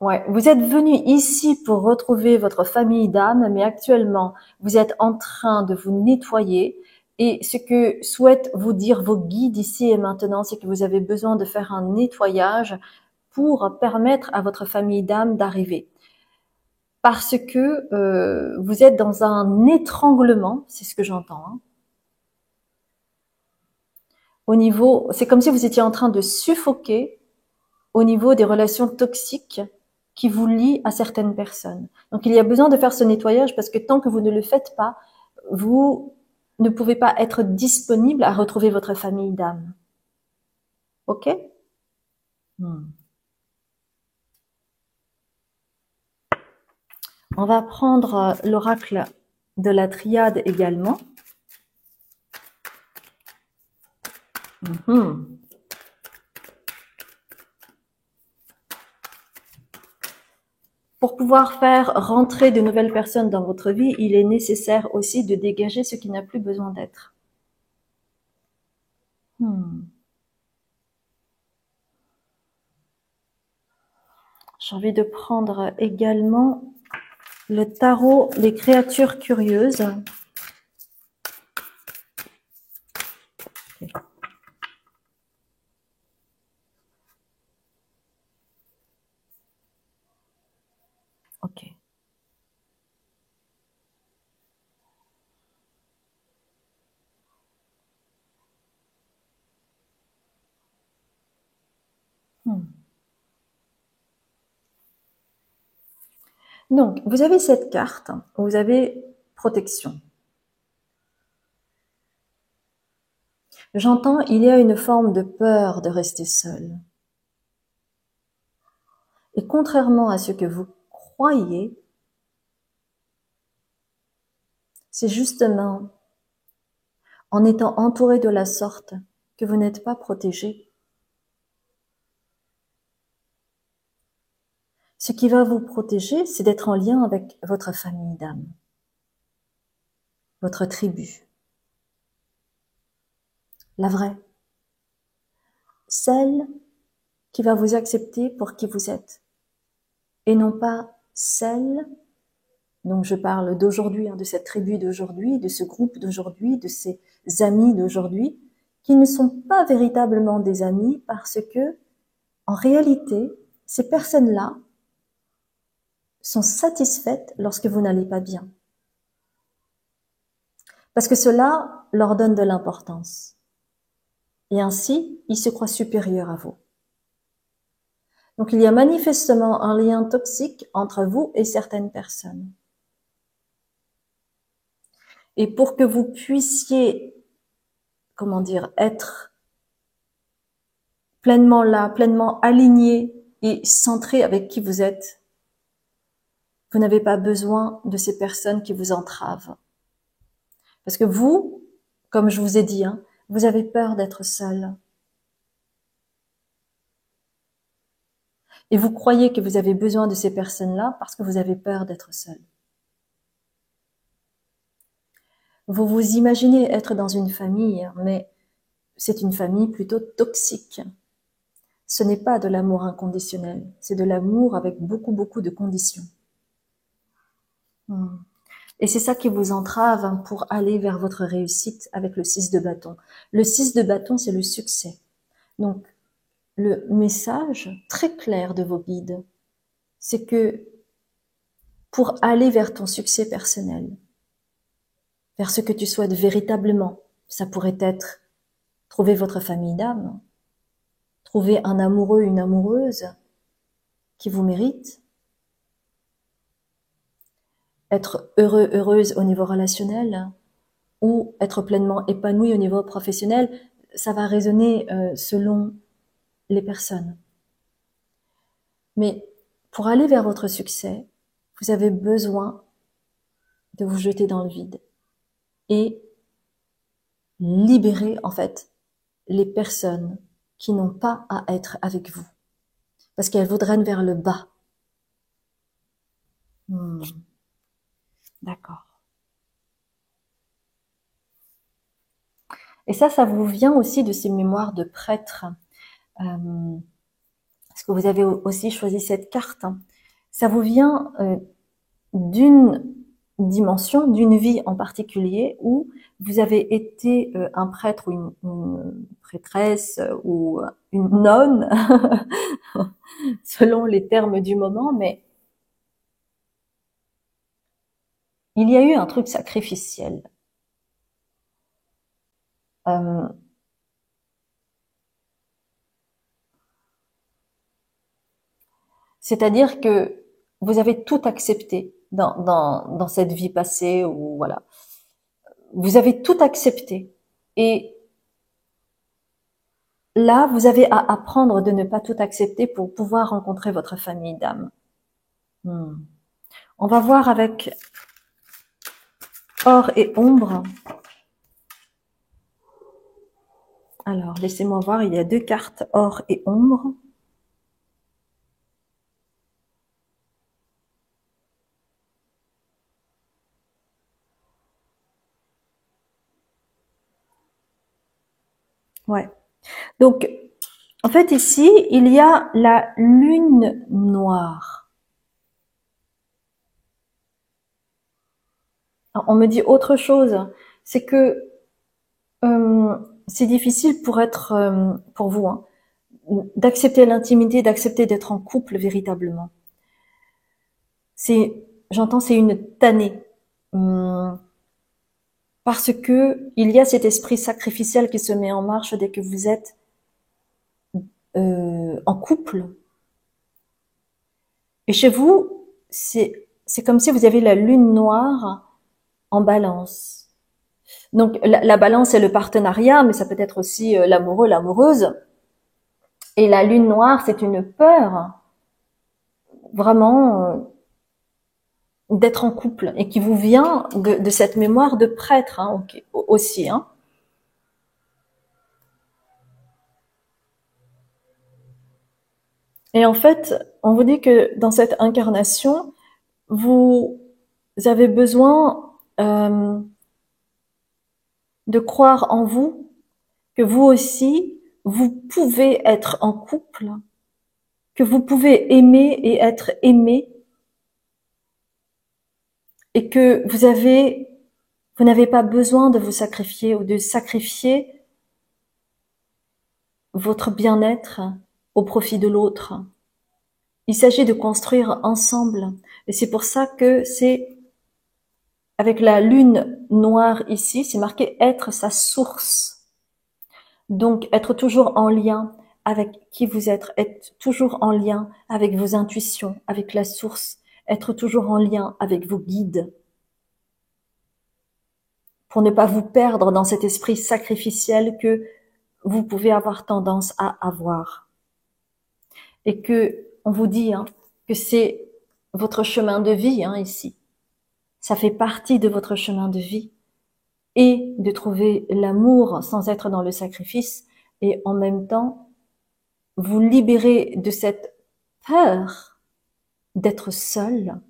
Ouais, vous êtes venu ici pour retrouver votre famille d'âme, mais actuellement, vous êtes en train de vous nettoyer. Et ce que souhaitent vous dire vos guides ici et maintenant, c'est que vous avez besoin de faire un nettoyage pour permettre à votre famille d'âme d'arriver. Parce que vous êtes dans un étranglement, c'est ce que j'entends, hein. Au niveau, c'est comme si vous étiez en train de suffoquer au niveau des relations toxiques qui vous lient à certaines personnes. Donc il y a besoin de faire ce nettoyage parce que tant que vous ne le faites pas, vous ne pouvez pas être disponible à retrouver votre famille d'âme. Ok? On va prendre l'oracle de la triade également. Pour pouvoir faire rentrer de nouvelles personnes dans votre vie, il est nécessaire aussi de dégager ce qui n'a plus besoin d'être. J'ai envie de prendre également le tarot des créatures curieuses. Ok. Donc, vous avez cette carte, vous avez protection. J'entends, il y a une forme de peur de rester seul. Et contrairement à ce que vous croyez, c'est justement en étant entouré de la sorte que vous n'êtes pas protégé. Ce qui va vous protéger, c'est d'être en lien avec votre famille d'âme, votre tribu, la vraie, celle qui va vous accepter pour qui vous êtes, et non pas celle, donc je parle d'aujourd'hui, de cette tribu d'aujourd'hui, de ce groupe d'aujourd'hui, de ces amis d'aujourd'hui, qui ne sont pas véritablement des amis parce que, en réalité, ces personnes-là sont satisfaites lorsque vous n'allez pas bien. Parce que cela leur donne de l'importance. Et ainsi, ils se croient supérieurs à vous. Donc il y a manifestement un lien toxique entre vous et certaines personnes. Et pour que vous puissiez, être pleinement là, pleinement aligné et centré avec qui vous êtes, vous n'avez pas besoin de ces personnes qui vous entravent. Parce que vous, comme je vous ai dit, vous avez peur d'être seul. Et vous croyez que vous avez besoin de ces personnes-là parce que vous avez peur d'être seul. Vous vous imaginez être dans une famille, mais c'est une famille plutôt toxique. Ce n'est pas de l'amour inconditionnel, c'est de l'amour avec beaucoup, beaucoup de conditions. Et c'est ça qui vous entrave pour aller vers votre réussite avec le 6 de bâton. Le 6 de bâton, c'est le succès. Donc, le message très clair de vos guides, c'est que pour aller vers ton succès personnel, vers ce que tu souhaites véritablement, ça pourrait être trouver votre famille d'âme, trouver un amoureux, une amoureuse qui vous mérite, être heureux, heureuse au niveau relationnel, ou être pleinement épanoui au niveau professionnel, ça va résonner selon les personnes. Mais pour aller vers votre succès, vous avez besoin de vous jeter dans le vide et libérer en fait les personnes qui n'ont pas à être avec vous parce qu'elles vous drainent vers le bas. D'accord. Et ça vous vient aussi de ces mémoires de prêtres. Parce que vous avez aussi choisi cette carte. Ça vous vient d'une dimension, d'une vie en particulier où vous avez été un prêtre ou une prêtresse ou une nonne, selon les termes du moment, mais il y a eu un truc sacrificiel. C'est-à-dire que vous avez tout accepté dans cette vie passée, ou voilà. Vous avez tout accepté. Et là, vous avez à apprendre de ne pas tout accepter pour pouvoir rencontrer votre famille d'âme. On va voir avec or et ombre. Alors, laissez-moi voir, il y a deux cartes, or et ombre. Ouais. Donc, en fait, ici, il y a la lune noire. Alors, on me dit autre chose, c'est que c'est difficile pour vous, d'accepter l'intimité, d'accepter d'être en couple véritablement. J'entends, c'est une tannée. Parce que il y a cet esprit sacrificiel qui se met en marche dès que vous êtes en couple. Et chez vous, c'est comme si vous avez la lune noire en balance. Donc la balance c'est le partenariat, mais ça peut être aussi l'amoureux, l'amoureuse. Et la lune noire, c'est une peur vraiment d'être en couple et qui vous vient de cette mémoire de prêtre hein, aussi. Hein. Et en fait, on vous dit que dans cette incarnation, vous avez besoin de croire en vous, que vous aussi, vous pouvez être en couple, que vous pouvez aimer et être aimé, et que vous n'avez pas besoin de vous sacrifier ou de sacrifier votre bien-être au profit de l'autre. Il s'agit de construire ensemble. Et c'est pour ça que c'est, avec la lune noire ici, c'est marqué être sa source. Donc, être toujours en lien avec qui vous êtes, être toujours en lien avec vos intuitions, avec la source, être toujours en lien avec vos guides. Pour ne pas vous perdre dans cet esprit sacrificiel que vous pouvez avoir tendance à avoir. Et que, on vous dit hein, que c'est votre chemin de vie hein, ici. Ça fait partie de votre chemin de vie. Et de trouver l'amour sans être dans le sacrifice et en même temps vous libérer de cette peur d'être seul.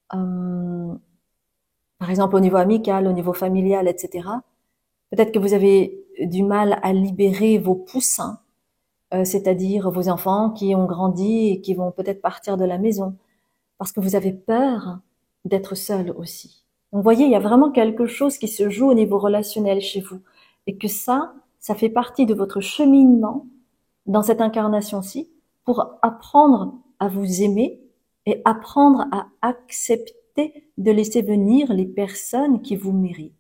Par exemple au niveau amical, au niveau familial, etc. Peut-être que vous avez du mal à libérer vos poussins, c'est-à-dire vos enfants qui ont grandi et qui vont peut-être partir de la maison, parce que vous avez peur d'être seul aussi. Donc, vous voyez, il y a vraiment quelque chose qui se joue au niveau relationnel chez vous, et que ça fait partie de votre cheminement dans cette incarnation-ci pour apprendre à vous aimer et apprendre à accepter de laisser venir les personnes qui vous méritent.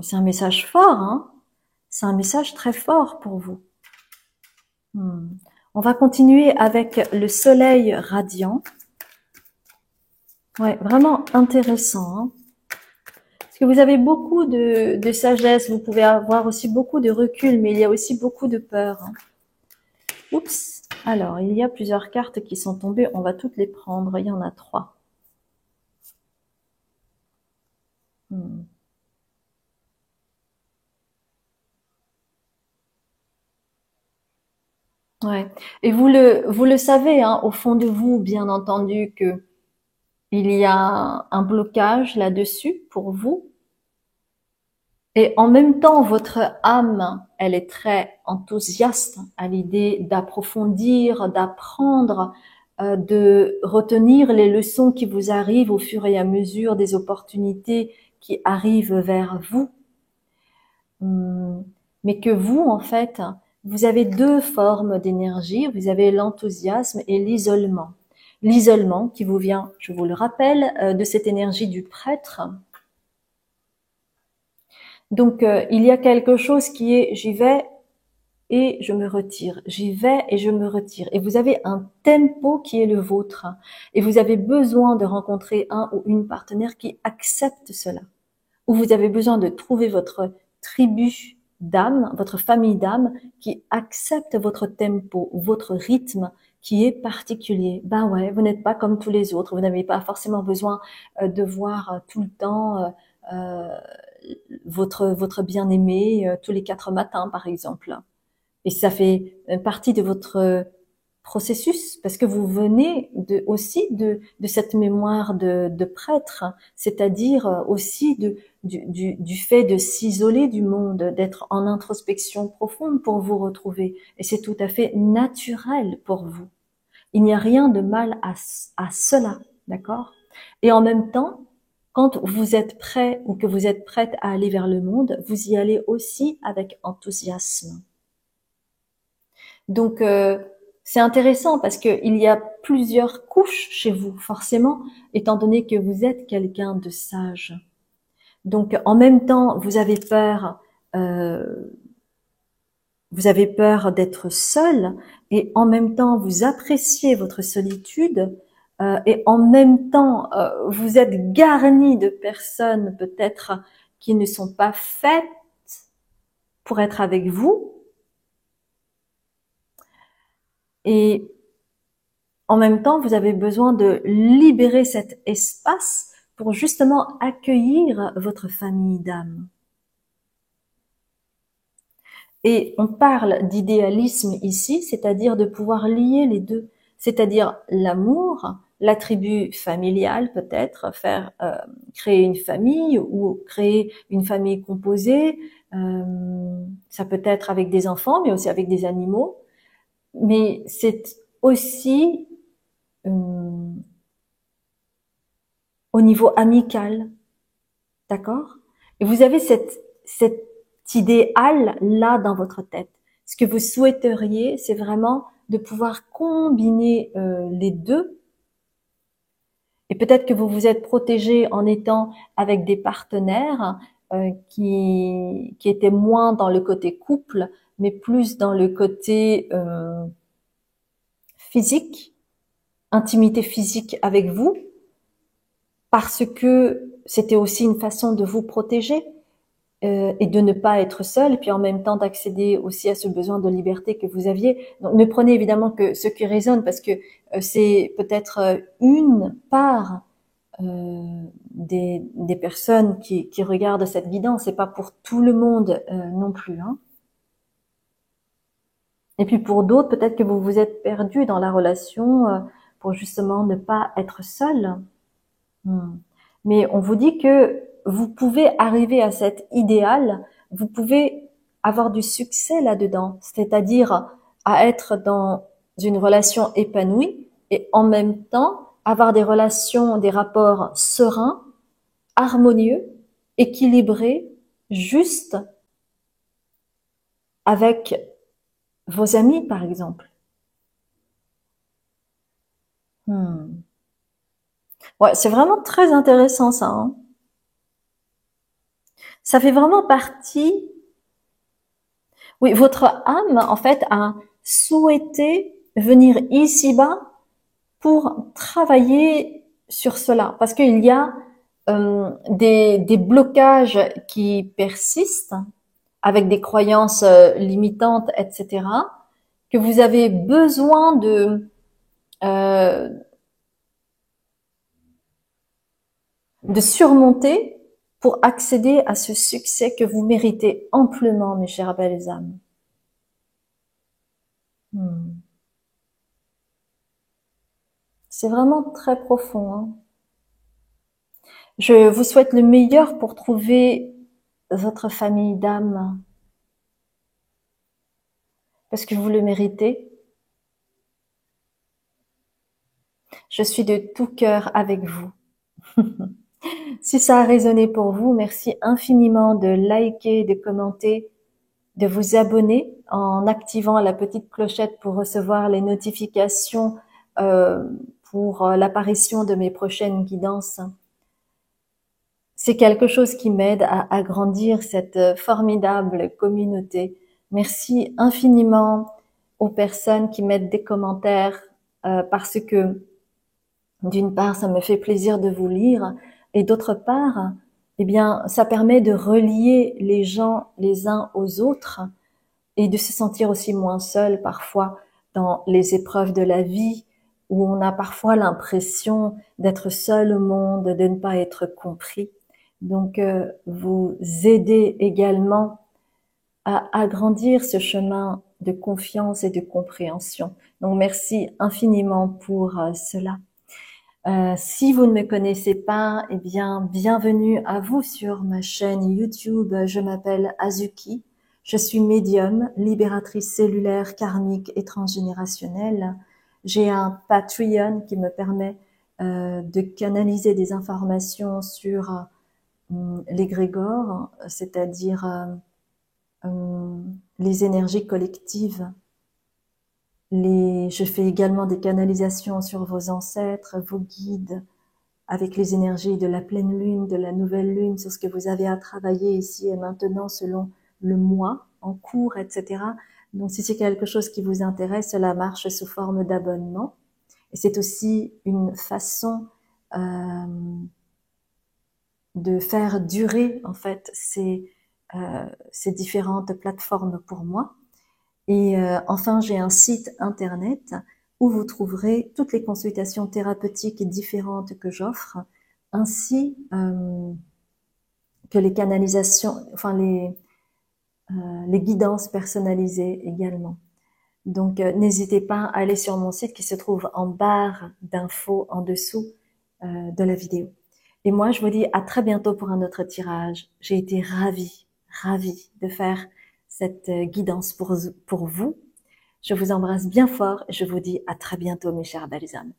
C'est un message fort, hein? C'est un message très fort pour vous. On va continuer avec le soleil radiant. Ouais, vraiment intéressant. Hein? Parce que vous avez beaucoup de sagesse, vous pouvez avoir aussi beaucoup de recul, mais il y a aussi beaucoup de peur. Hein? Oups. Alors, il y a plusieurs cartes qui sont tombées. On va toutes les prendre. Il y en a 3. Ouais. Et vous le savez, hein, au fond de vous, bien entendu, que il y a un blocage là-dessus pour vous. Et en même temps, votre âme, elle est très enthousiaste à l'idée d'approfondir, d'apprendre, de retenir les leçons qui vous arrivent au fur et à mesure des opportunités qui arrivent vers vous. Mais que vous, en fait, vous avez 2 formes d'énergie. Vous avez l'enthousiasme et l'isolement. L'isolement qui vous vient, je vous le rappelle, de cette énergie du prêtre. Donc, il y a quelque chose qui est j'y vais et je me retire. J'y vais et je me retire. Et vous avez un tempo qui est le vôtre. Et vous avez besoin de rencontrer un ou une partenaire qui accepte cela. Ou vous avez besoin de trouver votre tribu d'âme, votre famille d'âme qui accepte votre tempo, votre rythme qui est particulier. Ben ouais, vous n'êtes pas comme tous les autres. Vous n'avez pas forcément besoin de voir tout le temps votre bien-aimé tous les 4 matins, par exemple. Et ça fait partie de votre processus parce que vous venez aussi de cette mémoire de prêtre, c'est-à-dire aussi du fait de s'isoler du monde, d'être en introspection profonde pour vous retrouver. Et c'est tout à fait naturel pour vous. Il n'y a rien de mal à cela, d'accord? Et en même temps, quand vous êtes prêt ou que vous êtes prête à aller vers le monde, vous y allez aussi avec enthousiasme. Donc, c'est intéressant parce que il y a plusieurs couches chez vous, forcément, étant donné que vous êtes quelqu'un de sage. Donc, en même temps, vous avez peur d'être seul, et en même temps, vous appréciez votre solitude et en même temps, vous êtes garni de personnes peut-être qui ne sont pas faites pour être avec vous. Et en même temps, vous avez besoin de libérer cet espace pour justement accueillir votre famille d'âme. Et on parle d'idéalisme ici, c'est-à-dire de pouvoir lier les deux, c'est-à-dire l'amour, l'attribut familial peut-être, créer une famille ou créer une famille composée, ça peut être avec des enfants, mais aussi avec des animaux, mais c'est aussi euh, au niveau amical, d'accord? Et vous avez cet idéal là dans votre tête. Ce que vous souhaiteriez, c'est vraiment de pouvoir combiner les deux. Et peut-être que vous vous êtes protégé en étant avec des partenaires qui étaient moins dans le côté couple, mais plus dans le côté physique, intimité physique avec vous, parce que c'était aussi une façon de vous protéger et de ne pas être seul, et puis en même temps d'accéder aussi à ce besoin de liberté que vous aviez. Donc ne prenez évidemment que ce qui résonne, parce que c'est peut-être une part des personnes qui regardent cette guidance, c'est pas pour tout le monde non plus. Hein. Et puis pour d'autres, peut-être que vous vous êtes perdu dans la relation pour justement ne pas être seul. Mais on vous dit que vous pouvez arriver à cet idéal, vous pouvez avoir du succès là-dedans, c'est-à-dire à être dans une relation épanouie et en même temps avoir des relations, des rapports sereins, harmonieux, équilibrés, justes avec vos amis, par exemple. Hmm. Ouais, c'est vraiment très intéressant ça. Hein. Ça fait vraiment partie. Oui, votre âme, en fait, a souhaité venir ici-bas pour travailler sur cela, parce qu'il y a des blocages qui persistent avec des croyances limitantes, etc., que vous avez besoin euh, de surmonter pour accéder à ce succès que vous méritez amplement, mes chères belles âmes. Hmm. C'est vraiment très profond. Hein. Je vous souhaite le meilleur pour trouver votre famille d'âme, parce que vous le méritez. Je suis de tout cœur avec vous. Si ça a résonné pour vous, merci infiniment de liker, de commenter, de vous abonner en activant la petite clochette pour recevoir les notifications euh, pour l'apparition de mes prochaines guidances. C'est quelque chose qui m'aide à agrandir cette formidable communauté. Merci infiniment aux personnes qui mettent des commentaires parce que d'une part, ça me fait plaisir de vous lire et d'autre part, eh bien, ça permet de relier les gens les uns aux autres et de se sentir aussi moins seul parfois dans les épreuves de la vie où on a parfois l'impression d'être seul au monde, de ne pas être compris. Donc, vous aidez également à agrandir ce chemin de confiance et de compréhension. Donc, merci infiniment pour cela. Si vous ne me connaissez pas, eh bien, bienvenue à vous sur ma chaîne YouTube. Je m'appelle Azuki. Je suis médium, libératrice cellulaire, karmique et transgénérationnelle. J'ai un Patreon qui me permet de canaliser des informations sur l'égrégore, c'est-à-dire les énergies collectives. Je fais également des canalisations sur vos ancêtres, vos guides, avec les énergies de la pleine lune, de la nouvelle lune, sur ce que vous avez à travailler ici et maintenant selon le mois en cours, etc. Donc si c'est quelque chose qui vous intéresse, cela marche sous forme d'abonnement. Et c'est aussi une façon de faire durer en fait ces différentes plateformes pour moi. Et enfin, j'ai un site internet où vous trouverez toutes les consultations thérapeutiques différentes que j'offre, ainsi que les canalisations, enfin les guidances personnalisées également. Donc, n'hésitez pas à aller sur mon site qui se trouve en barre d'infos en dessous de la vidéo. Et moi, je vous dis à très bientôt pour un autre tirage. J'ai été ravie de faire cette guidance pour vous. Je vous embrasse bien fort et je vous dis à très bientôt, mes chers belles âmes.